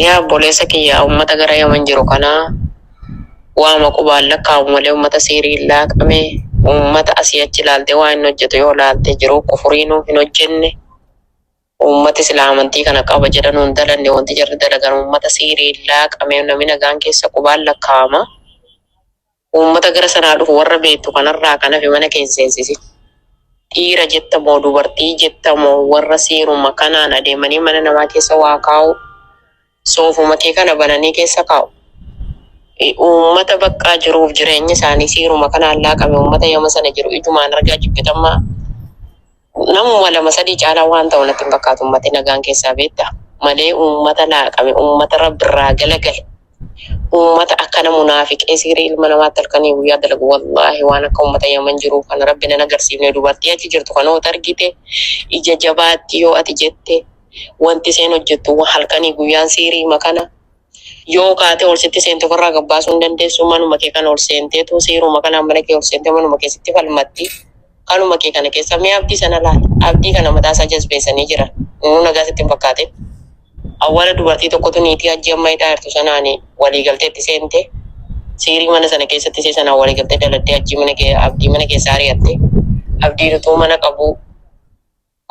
Yaa obboleessa kiyya uummata gara yaman jiru kanaa waama qubaan lakkaa'u malee uummata seerii laaqame uummata asii achi ilaalte waa hin hojjetu yoo ilaalte jiru kufuriinuu hin hojjenne uummata islaamantii kana qaba jedhan hin dalanne wanti jarri dalagan uummata seerii laaqame namni nagaan keessa qubaan lakkaa'ama. Uummata gara sanaa dhufu warra beektu kanarraa kan hafe mana keenseensi. Dhiira jettamoo dubartii jettamoo warra seeruma kanaan adeemanii mana namaa keessa waa kaa'u. Soofuma kee kana bananii keessa kaa'u. Uummata baqqaa jiruuf jireenya isaanii seeruma kanaan laaqame uummata yama sana jiru ijumaan argaa jibbitammaa. Namuma lama sadii caalaa waan ta'u natti hin fakkaatu uummati nagaan keessaa beekta. Malee uummata laaqame uummata rabbirraa galagale. Uummata akkana munaafiqee seerii ilma namaatti halkanii guyyaa dalagu wallaahi waan akka uummata yaman jiru kana rabbi nan agarsiifne dubartii achi jirtu kana oota argite ija jabaatti yoo ati jette wanti seen hojjettu halkanii guyyaan seerii makana yoo kaate ol sitti seente ofirraa gabbaasuu hin dandeessu manuma kee kana ol seenteetu seeruma kanaan mana kee ol seente manuma keessatti falmatti kanuma kee kana keessa mee abdii sana laala abdii kana mataasaa jazbeessanii jiran nuu nagaa sitti hin fakkaatin. Awwaala dubartii tokkotu niitii hajji amma hidhaa jirtu sanaanii waliigalteetti seente seerii mana sana keessatti see sanaan waliigaltee daladdee hajji abdii mana keessaa ari'atte abdiin utuu mana qabu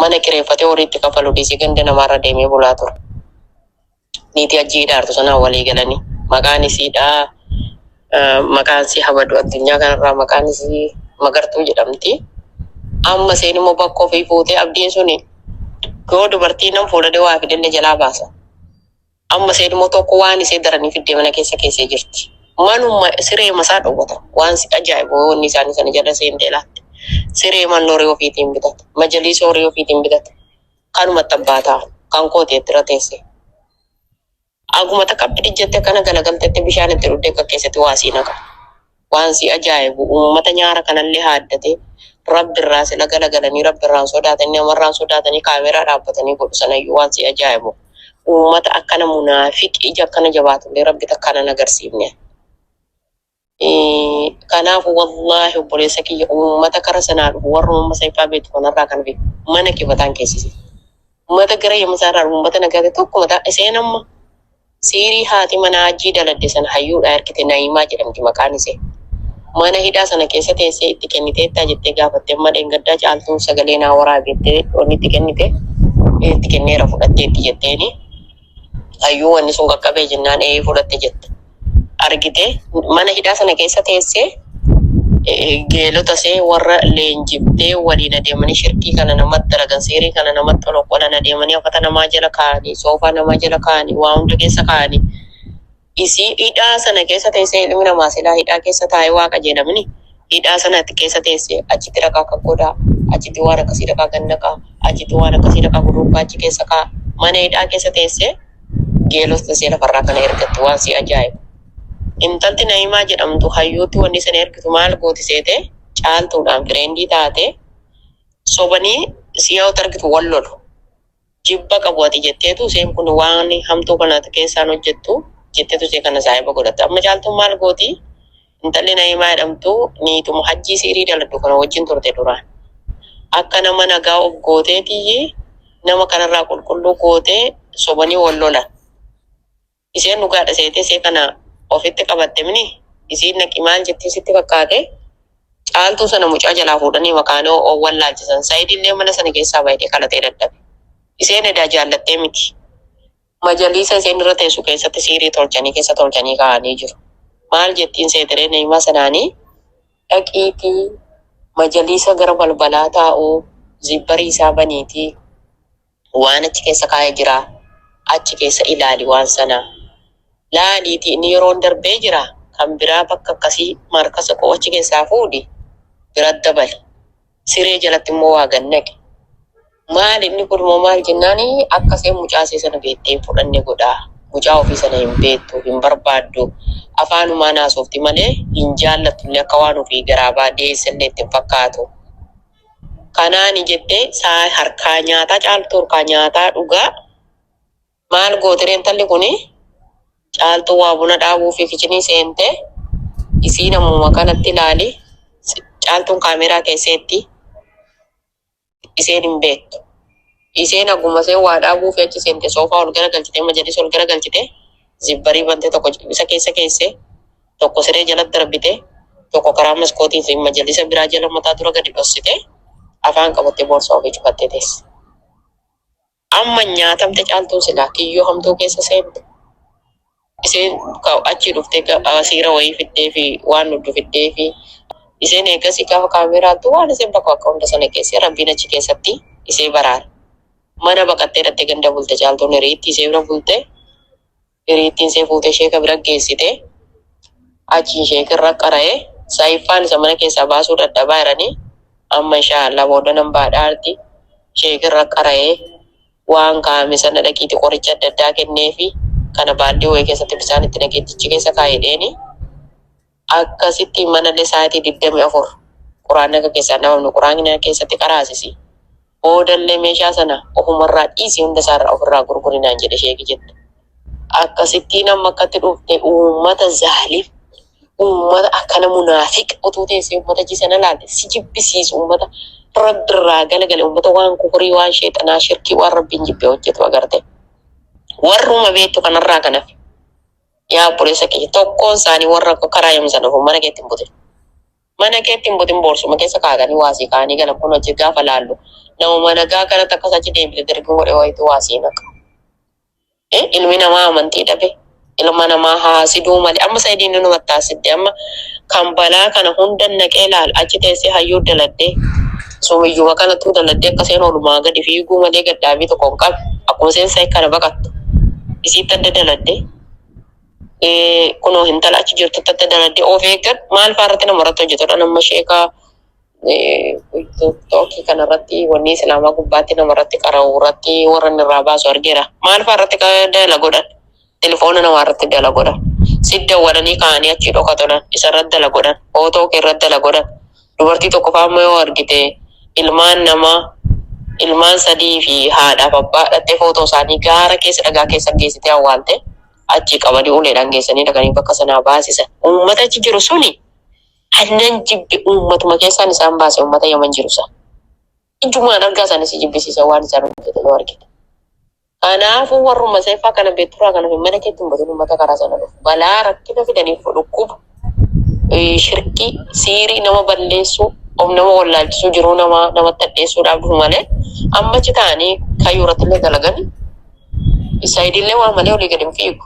mana kireeffatee horiitti kafalu dhiisii ganda namaarra deemee bulaa ture. Niitii hajji hidhaa jirtu sanaan waliigalanii maqaan isiidhaa maqaan isii habadu addunyaa kanarraa maqaan isii magartuu jedhamti. Amma seen immoo bakka ofii fuutee abdiin suni yoo dubartii nam fuudhadee waa fidenne jalaa baasa. Amma seen immoo tokko waan isee daranii fiddee mana keessee jirti. Manuma siree masaa dhowwata waan si ajaa'ibu wanni isaanii sana jala seentee laatte. Siree manni horii ofiitiin bitata. Majaliisa horii ofiitiin bitata. Kanumatti abbaa ta'a. Kan kooti itti rateesse. Aguma takka jettee kana galagaltetti bishaan itti dhuddee akka keessatti waa sii naqa. Waan si ajaa'ibu uummata nyaara kanallee haaddate rabbirraa sila galagalanii rabbirraan sodaatanii namarraan sodaatanii kaameeraa dhaabbatanii godhu sanayyuu waan si ajaa'ibu. Uummata akkana munaafiqi ija akkana jabaatullee rabbi takkana nagarsiifne. Kanaafuu wallaahi obboleessa kiyya uummata kara sanaa dhufu warra uumma saifaa beektu kanarraa kan beeku mana kibataan keessise. Uummata gara yemmasaarraa uummata nagaate tokko mataa iseen amma seerii haati mana hajjii daladde sana hayyuudhaa erkite Naayimaa jedhamti maqaan isee. Mana hidhaa sana keessa teessee itti kenniteettaa jettee gaafattee amma dheengaddaa caaltuun sagalee naa waraabettee onni itti kennite itti kenneera fudhatteetti jetteeni. Hayyuu wanni sun qaqqabee jennaan fudhatte jette. Argite mana hidhaa sana keessa teessee geelota see warra leenjiftee waliin adeemanii shirkii kana namatti dalagan seerii kana namatti oloqolan adeemanii uffata namaa jala kaa'anii soofaa namaa jala kaa'anii waa hunda keessa kaa'anii. Isii hidhaa sana keessa teessee ilmi namaa silaa hidhaa keessa taa'ee waa qajeelamni hidhaa sanatti keessa teessee achitti dhaqaa akka godhaa achitti waan akkasii dhaqaa gannaqaa achitti waan akkasii dhaqaa gurrubbaa achi keessa kaa'a mana hidhaa keessa teessee geelota see lafarraa kana ergatti waan si ajaa'ibu. Intalti Naayimaa jedhamtu hayyuutti wanni sana ergitu maal gooti seete caaltuudhaan fireendii taate sobanii si'aawota argitu wal lolu jibba qabu ati jetteetu isheen kun waan hamtuu kana keessaan hojjettu jetteetu ishee kana saahiba godhatte. Amma caaltuun maal gooti intalli Naayimaa jedhamtu niituma hajjii seerii daladdu kana wajjin turte duraan. Akka nama nagaa of gooteetii nama kanarraa qulqulluu gootee sobanii wal lolan. Isheen dhugaadha seetee ishee kana ofitti qabatte mini isiin naqi maal jettee sitti fakkaate caaltuu sana mucaa jalaa fuudhanii makaanoo oowwan laalchisan saayidillee mana sana keessaa baay'ee qalatee dadhabe. Isheen edaa jaallattee miti. Majaliisa isheen irra teessu keessatti siirii tolchanii keessa tolchanii kaa'anii jiru. Maal jettiin seetiree Naayimaa sanaanii dhaqiitii majaliisa gara balbalaa taa'uu zibbarii isaa baniitii waan achi keessa kaa'ee jira achi keessa ilaali waan sanaa. Laaliitii inni yeroon darbee jira kan biraa bakka akkasii markasa qo'achi keessaa fuudhi bira dabali siree jalatti immoo waa gannaqe. Maal inni kun immoo maal jennaanii akkasee mucaasee sana beettee fudhanne godhaa mucaa ofii sana hin beektu hin barbaaddu afaanumaa naasofti malee hin jaallattullee akka waan ofii garaa baadiyyeessallee ittiin fakkaatu. Kanaani jettee saa harkaa nyaataa caaltuu harkaa nyaataa dhugaa maal gootireen talli kuni caaltuu waa buna dhaabuu fi kichinii seente isii namuma kanatti ilaali caaltuun kaameraa keessatti isheen hin beektu. Isheen akkuma isheen waa dhaabuu fi achi seente soofaa ol garagalchite majalisa ol garagalchite zibbarii bantee tokko isa keessa keessee tokko siree jalatti darbite tokko karaa maskootii fi majalisa biraa jala mataa dura gadi dhossite afaan qabattee boorsaa ofii cufattee teesse. Amma nyaatamte caaltuun silaa kiyyoo hamtuu keessa seente. Isheen achi dhuftee siira wayii fiddee fi waan nuddu fiddee fi isheen eegasii gaafa kaameraattu waan isheen bakka akka hunda sana keessee rabbiin achi keessatti ishee baraara. Mana baqattee dhattee ganda bulte caaltuun hiriitti ishee bira bulte hiriittiin ishee fuutee sheeka bira geessite achi sheekirra qara'ee saayiffaan isa mana keessaa baasuu dadhabaa jiranii amma inshaallah booda nan baadhaarti sheekirra qara'ee waan kaa'ame sana dhaqiiti qoricha adda addaa kennee fi kana baaldii wayii keessatti bisaan itti naqeettichi keessa kaa'edheeni akkasitti manallee sa'aatii 24 quraana akka keessaa namni quraana keessatti qaraasisi. Boodallee meeshaa sana ofumarraa dhiisii hunda isaarraa ofirraa gurgurinaan jedhe sheeki jette. Akkasittiin amma akkatti dhufte uummata zaaliif uummata akkana munaafiq utuu teessee uummata jisana laalte si jibbisiisu uummata rabbirraa galagale uummata waan kukurii waan sheexanaa shirkii waan rabbiin jibbee hojjetu agarte. Warruma beektu kanarraa kanaaf yaa obboleessa kiyya tokkoon isaanii warra karaa yemmuu sana mana keetti hin butin. Mana keetti hin butin boorsuma keessa kaa'anii waasii kaa'anii galan kun hojii gaafa laallu. Nama nagaa kanatti akkas achi deebite dargin godhe wayitu waasii naqa. Ilmi namaa amantii dhabe. Ilma namaa haasiduu malee amma Saidiin numatti haasidde amma kan balaa kana hunda naqee laal achi teessee hayyuu daladdee sumiyyuma kanattuu daladdee akka seen oolumaa gadi fiiguu malee gaddaabii tokko hin qabu akkuma seensa kana baqattu isiitti adda daladdee kunoo intala achi jirtutti adda daladdee of eeggadhu maal fa'aarratti namarratti hojjetudha nama sheekaa Tookii kanarratti wanni islaamaa gubbaatti namarratti qara'u irratti warra irraa baasu argeera. Maal fa'aarratti dala godhan? Telefoona namaarratti dala godhan. Sidda walanii kaa'anii achi dhokatolan isarratti dala godhan. Footoo irratti dala godhan. Dubartii tokko fa'aa yoo argite ilmaan sadii fi haadhaaf abbaa dhattee footoo isaanii gaara keessa dhagaa keessa geessitee awwaalte achi qabanii uleedhaan geessanii dhaqanii bakka sanaa baasisan. Uummata achi jiru suni. Annan jibbi uummatuma keessaan isaan baase uummata Yaman jirusa. Ijumaan argaa isaanii si jibbisiisa waan isaan hojjetan yoo argite. Kanaafuu warruma seeffaa kana beekturaa kana mana keetti hin batin uummata karaa sana dhufu. Balaa rakkina fidaniif dhukkuba. Shirkii siirii nama balleessuu nama wallaalchisuu jiruu namatti addeessuudhaaf dhufu malee amma achi ta'anii kayyuu irratti illee dalagani. Saayidillee waa malee olii gadi hin fiigu.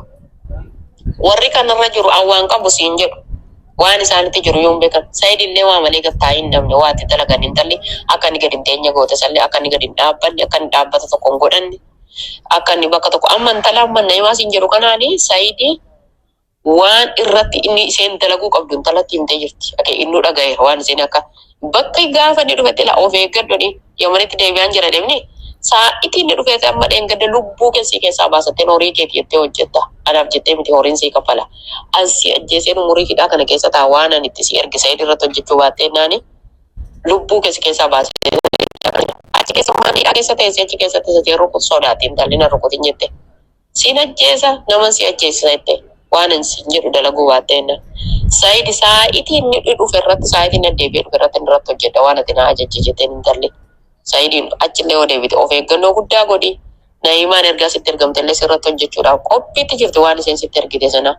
Warri kanarra jiru awwaan qabu siin jedhu. Waan isaanitti jiru yoo beekan Saayidillee waa malee gattaa hin dhabne waatti dalagan intalli akka inni gadi hin teenye goote sallee akka inni gadi hin dhaabbanne akka inni dhaabbata tokko hin godhanne akka inni bakka tokko amma intala amma naimaa siin jedhu kanaani Saayidii waan irratti inni isheen dalaguu qabdu intalatti himtee jirti. Akka inni dhagayeera waan isheen akka bakka gaafa inni dhufetti la of eeggadhu Yamanitti deebi'aan jira deemni sa'aatii inni dhufetti amma dheengadda lubbuu keessaa baasattee horii keetii jettee hojjetta. Anaaf jettee miti horiin sii kaffala. Asii ajjeeseen umurii hidhaa kana keessa ta'a waan ani itti si ergisa irratti hojjechuu baattee naani lubbuu keessaa baasee achi keessa maan hidhaa keessa teessee achi keessatti isa jeeroo kun sodaatti intalli na rukutin jette. Siin ajjeesa nama si ajjeesisa jette waan ani siin jedhu dalaguu baattee na. Saayidii sa'aatii inni dhufe irratti sa'aatii inni deebi'ee dhufe irratti hojjedha waan ati na ajajje jetteen intalli. Saidiin achillee yoo deebite of eeggannoo guddaa godhi. Naimaan ergaa sitti ergamtellee sirratti hojjechuudhaaf qophiitti jirti waan isheen sitti ergite sana.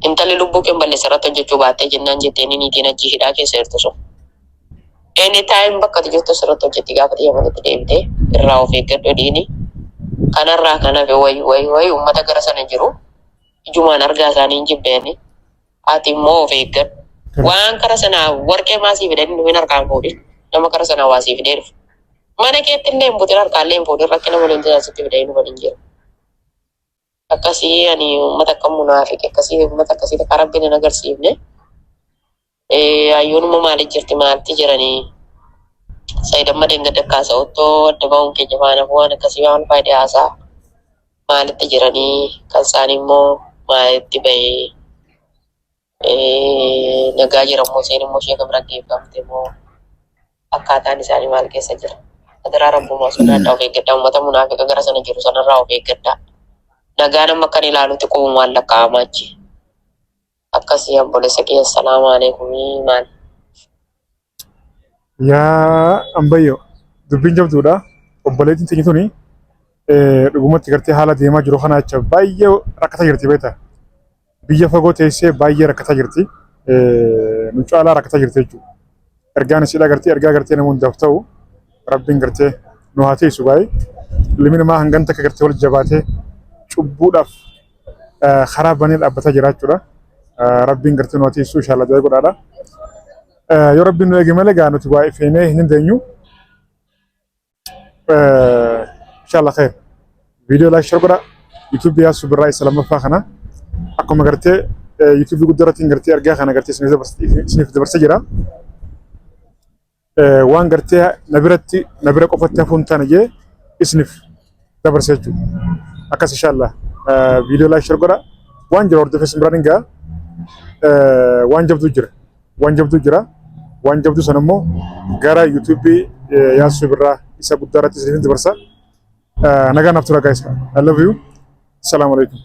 Intalli lubbuu kee balleessa irratti hojjechuu baattee jennaan jetteen niitiin achi hidhaa keessa jirtu sun. Anytime bakka ati jirtu sirratti hojjetti gaafa Yamanitti deebite irraa of eeggadhu dhiini. Kanarraa kanaaf wayi uummata gara sana jiru ijumaan argaa isaanii hin jibbeeni. Ati immoo of eeggadhu. Waan kara sanaa warqee maasii fidanii hin harkaan fuudhin. Nama kara sana waasii fidee dhufu. Mana keetti illee hin butin harkaallee hin fuudhin rakkina waliin tajaajilatti fidee nu waliin jiru. Akkasii ani uummata akka munaafiq akkasii uummata akkasii takka rabbiin hin agarsiifne. Hayyoonuma maaliif jirti maalti jiranii Saayidamma deengada kaasa ottoo adda ba'uun keenya faana waan akkasii waan faayidaa haasaa maalitti jiranii kan isaanii immoo maalitti bahee nagaa jiramoo seen immoo ishee gabra geeffamte moo akkaataan isaanii maal keessa jira. Adaraa rabbumaa sodaadhaa of eeggadhaa uummata munaafiqa gara sana jiru sanarraa of eeggadhaa. Nagaan amma kan ilaalutti qubumaan lakkaa'amaa achi. Akkasii obboleessa kiyya salaamu alaikum maal. Yaa ambayyo dubbiin jabduudha obboleettiin teenye tuni dhugumatti gartee haala deemaa jiru kana jecha baay'ee rakkataa jirti beektaa. Biyya fagoo teessee baay'ee rakkataa jirti. Nu caalaa rakkataa jirti jechuudha. Ergaan isiidha gartee ergaa gartee nama hundaaf ta'u rabbiin gartee nu haa teessu baay'ee. Ilmi namaa hangan takka gartee wal jabaatee cubbuudhaaf karaa banee dhaabbataa jira jechuudha. Rabbiin gartee nu haa teessu inshaAllah du'aa godhaadha. Yoo rabbiin nu eege malee gaa nuti waa ifeenee hin dandeenyu. inshallah khair video like share godha youtube yaa subirraa isa lammaffaa kana akkuma gartee youtube guddaraatiin gartee ergaa kana gartee isiniif dabarsee jira waan gartee nabira qofatti hafuun taana jee isiniif dabarsee jechuudha akkas inshallah video like share godha waan jira hordofee simbiraan hingaa waan jabdu jira waan jabdu san immoo gara youtube yaa subirraa isa guddaratti isiniif dabarsa nagaan aftura guys I love you assalamu alaikum